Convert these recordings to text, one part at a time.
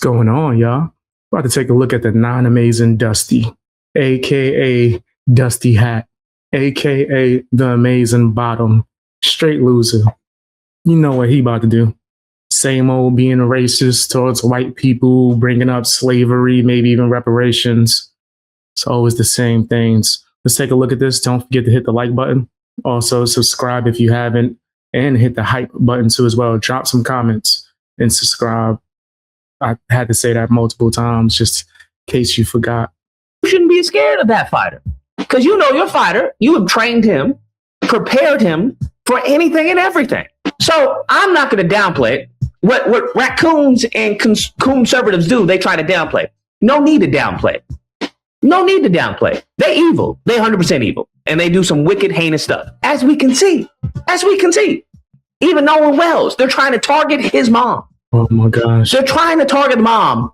going on, y'all? About to take a look at the non-amazing Dusty, aka Dusty Hat, aka the amazing Bottom, straight loser. You know what he about to do. Same old being a racist towards white people, bringing up slavery, maybe even reparations. It's always the same things. Let's take a look at this. Don't forget to hit the like button. Also, subscribe if you haven't, and hit the hype button too as well. Drop some comments and subscribe. I had to say that multiple times just in case you forgot. You shouldn't be scared of that fighter because you know your fighter. You have trained him, prepared him for anything and everything. So I'm not going to downplay it. What raccoons and conservatives do, they try to downplay. No need to downplay. No need to downplay. They're evil. They're 100% evil. And they do some wicked, heinous stuff. As we can see. Even Nolan Wells, they're trying to target his mom. Oh my gosh. They're trying to target the mom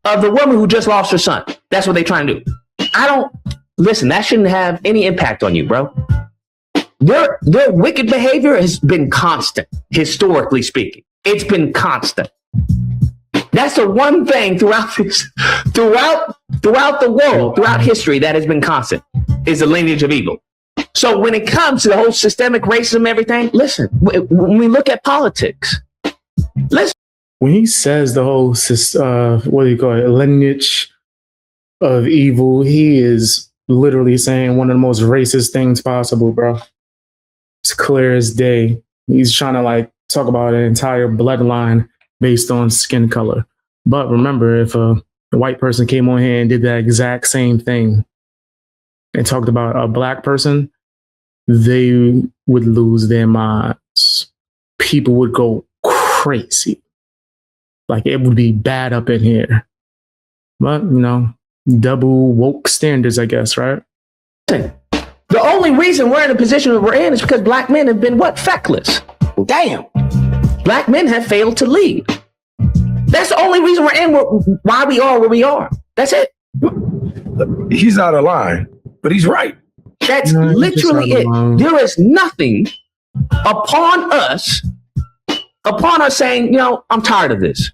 of the woman who just lost her son. That's what they're trying to do. Listen, that shouldn't have any impact on you, bro. Their wicked behavior has been constant, historically speaking. It's been constant. That's the one thing throughout the world, throughout history, that has been constant, is the lineage of evil. So when it comes to the whole systemic racism, everything, listen, when we look at politics, listen. When he says the whole, what do you call it, lineage of evil, he is literally saying one of the most racist things possible, bro. It's clear as day. He's trying to talk about an entire bloodline based on skin color. But remember, if a white person came on here and did that exact same thing and talked about a black person, they would lose their minds. People would go crazy. It would be bad up in here. But, double woke standards, I guess, right? The only reason we're in the position that we're in is because black men have been feckless. Damn. Black men have failed to lead. That's the only reason we're in why we are where we are. That's it. He's out of line, but he's right. That's literally it. There is nothing upon us saying, I'm tired of this.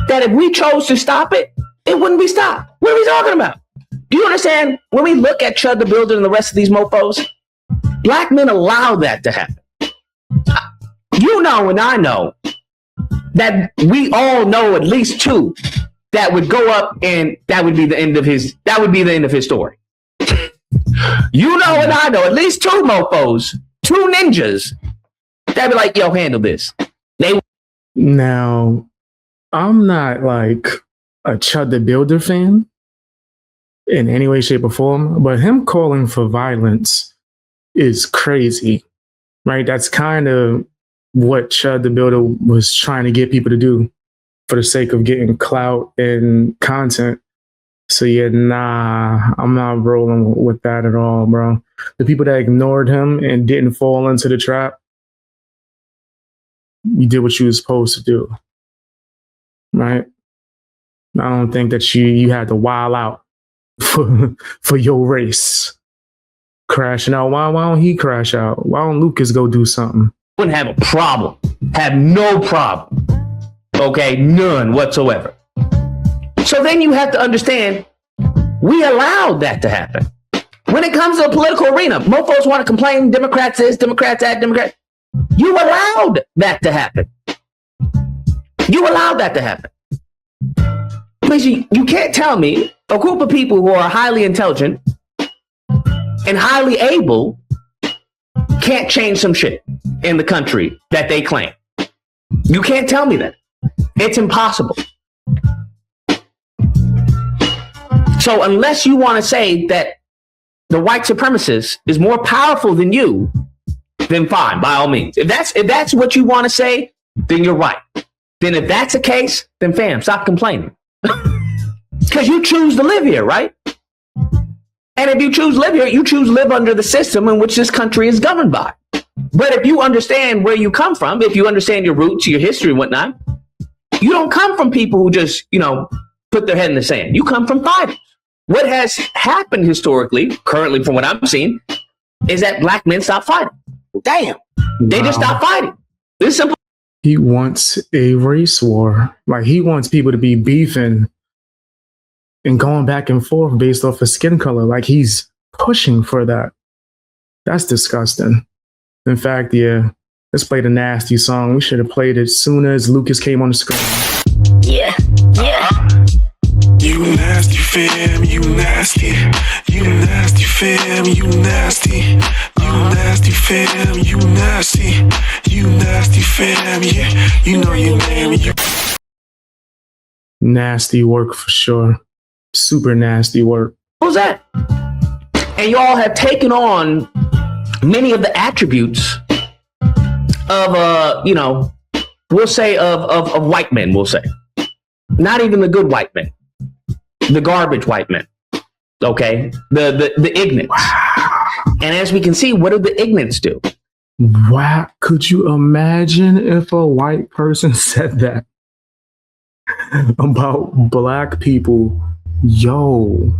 That if we chose to stop it, it wouldn't be stopped. What are we talking about? Do you understand? When we look at Chud the Builder and the rest of these mofos, black men allow that to happen. You know and I know that we all know at least two that would go up, and that would be the end of his story. You know and I know at least two mofos, two ninjas that be like, yo, handle this. Now, I'm not a Chud the Builder fan in any way, shape, or form, but him calling for violence is crazy, right? That's kind of what Chud the Builder was trying to get people to do for the sake of getting clout and content. So yeah, I'm not rolling with that at all, bro. The people that ignored him and didn't fall into the trap, you did what you were supposed to do, right? I don't think that you had to wild out for your race. Crashing out. Why don't he crash out? Why don't Lucas go do something? Wouldn't have a problem. Have no problem. Okay, none whatsoever. So then you have to understand, we allowed that to happen. When it comes to the political arena, mofos want to complain, Democrats this, Democrats that, Democrats. You allowed that to happen. You allowed that to happen. Because you can't tell me a group of people who are highly intelligent and highly able can't change some shit in the country that they claim. You can't tell me that. It's impossible. So unless you want to say that the white supremacist is more powerful than you, then fine, by all means. If that's what you want to say, then you're right. Then if that's the case, then fam, stop complaining. Because you choose to live here, right? And if you choose to live here, you choose to live under the system in which this country is governed by. But if you understand where you come from, if you understand your roots, your history and whatnot, you don't come from people who just, put their head in the sand. You come from fighters. What has happened historically, currently from what I'm seeing, is that black men stop fighting. Damn. They just stop fighting. This is simple. He wants a race war. Like, he wants people to be beefing and going back and forth based off of skin color. Like, he's pushing for that. That's disgusting. In fact, yeah, let's play the nasty song. We should have played it as soon as Lucas came on the screen. Yeah. You nasty fam, you nasty. You nasty fam, you nasty. You nasty fam, you nasty. You nasty fam, yeah. You know your name. You Nasty work for sure. Super nasty work. What was that? And y'all have taken on many of the attributes of, we'll say of white men, we'll say. Not even the good white men. The garbage white men. Okay? The ignorants. And as we can see, what do the ignorants do? Wow. Could you imagine if a white person said that about black people? Yo.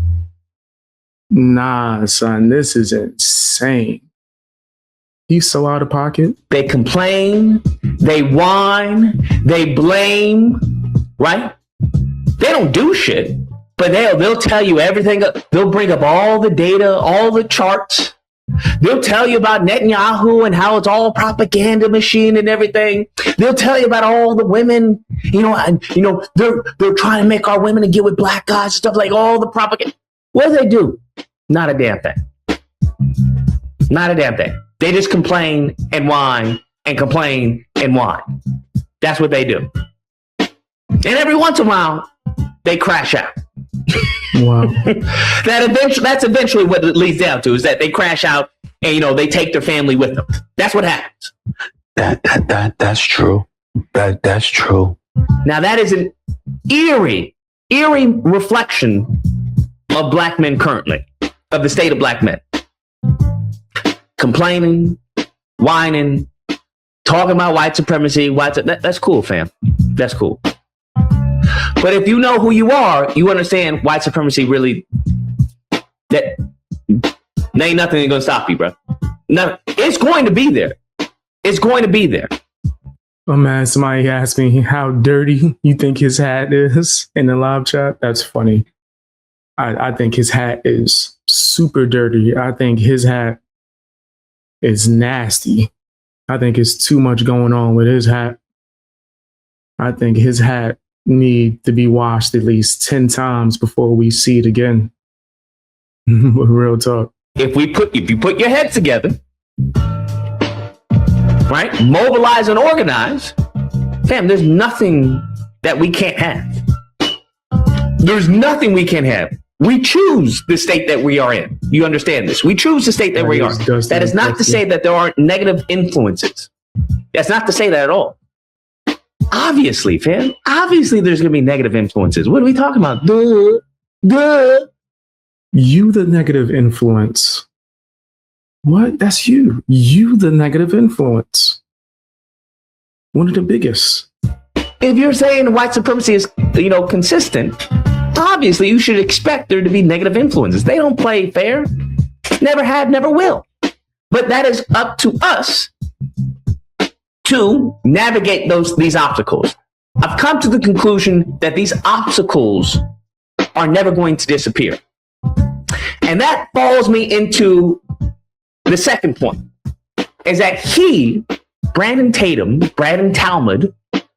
Nah, son, this is insane. He's so out of pocket. They complain, they whine, they blame, right? They don't do shit, but they'll tell you everything. They'll bring up all the data, all the charts. They'll tell you about Netanyahu and how it's all propaganda machine and everything. They'll tell you about all the women, they're trying to make our women to get with black guys and stuff, like all the propaganda. What do they do? Not a damn thing. Not a damn thing. They just complain and whine and complain and whine. That's what they do. And every once in a while, they crash out. Wow. That's eventually what it leads down to, is that they crash out and, they take their family with them. That's what happens. That's true. That's true. Now, that is an eerie reflection of black men currently, of the state of black men. Complaining, whining, talking about white supremacy. That's cool, fam. That's cool. But if you know who you are, you understand white supremacy really, that ain't nothing gonna stop you, bro. No, it's going to be there. It's going to be there. Oh man, somebody asked me how dirty you think his hat is in the live chat. That's funny. I think his hat is super dirty. I think his hat is nasty. I think it's too much going on with his hat. I think his hat need to be washed at least 10 times before we see it again. Real talk. If you put your heads together, right? Mobilize and organize, fam, there's nothing that we can't have. There's nothing we can't have. We choose the state that we are in. You understand this? We choose the state that we are. That is not to say that there aren't negative influences. That's not to say that at all. Obviously, fam. Obviously, there's going to be negative influences. What are we talking about? Duh. You, the negative influence. What? That's you. You, the negative influence. One of the biggest. If you're saying white supremacy is, consistent, obviously you should expect there to be negative influences. They don't play fair. Never have, never will. But that is up to us to navigate these obstacles. I've come to the conclusion that these obstacles are never going to disappear. And that falls me into the second point, is that Brandon Tatum, Brandon Talmud,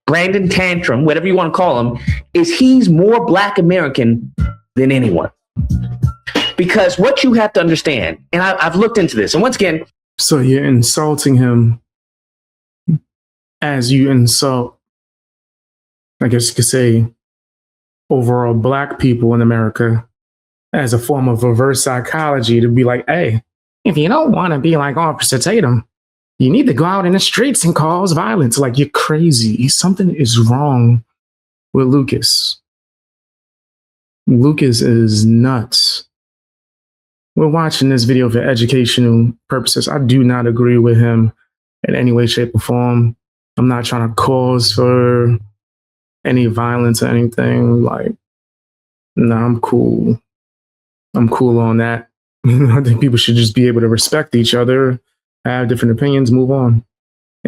Brandon Tantrum, whatever you want to call him, he's more Black American than anyone. Because what you have to understand, and I've looked into this, and once again... So you're insulting him as you insult, I guess you could say, overall Black people in America, as a form of reverse psychology, to be like, hey, if you don't want to be like Officer Tatum, you need to go out in the streets and cause violence. Like, you're crazy. Something is wrong with Lucas. Lucas is nuts. We're watching this video for educational purposes. I do not agree with him in any way, shape, or form. I'm not trying to cause for any violence or anything. Like, no, I'm cool. I'm cool on that. I think people should just be able to respect each other, have different opinions, move on.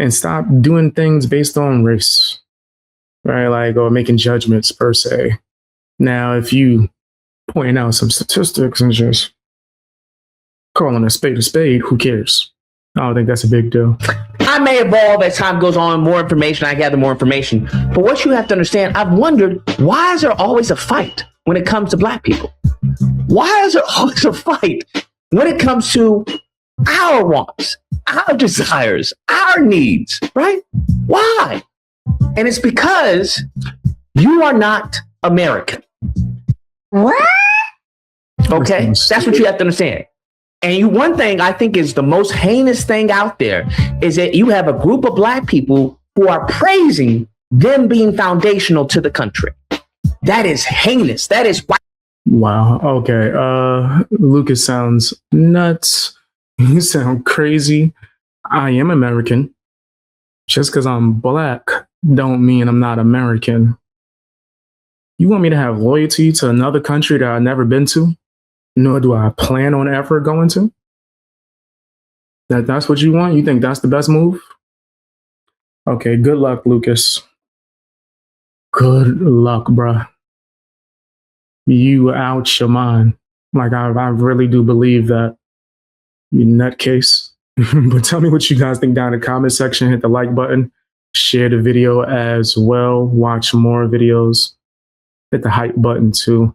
and stop doing things based on race, right? Like, or making judgments per se. Now, if you point out some statistics and just calling a spade, who cares? I don't think that's a big deal. I may evolve as time goes on, more information, I gather more information. But what you have to understand, I've wondered, why is there always a fight when it comes to black people? Why is there always a fight when it comes to our wants, our desires, our needs, right? Why? And it's because you are not American. What? Okay? That's what you have to understand. And one thing I think is the most heinous thing out there is that you have a group of black people who are praising them being foundational to the country. That is heinous. That is why. Wow. Okay. Lucas sounds nuts. You sound crazy. I am American. Just because I'm black don't mean I'm not American. You want me to have loyalty to another country that I've never been to? Nor do I plan on ever going to? That's what you want? You think that's the best move? Okay, good luck, Lucas. Good luck, bruh. You out your mind. Like, I really do believe that. You nutcase. But tell me what you guys think down in the comment section. Hit the like button. Share the video as well. Watch more videos. Hit the hype button too.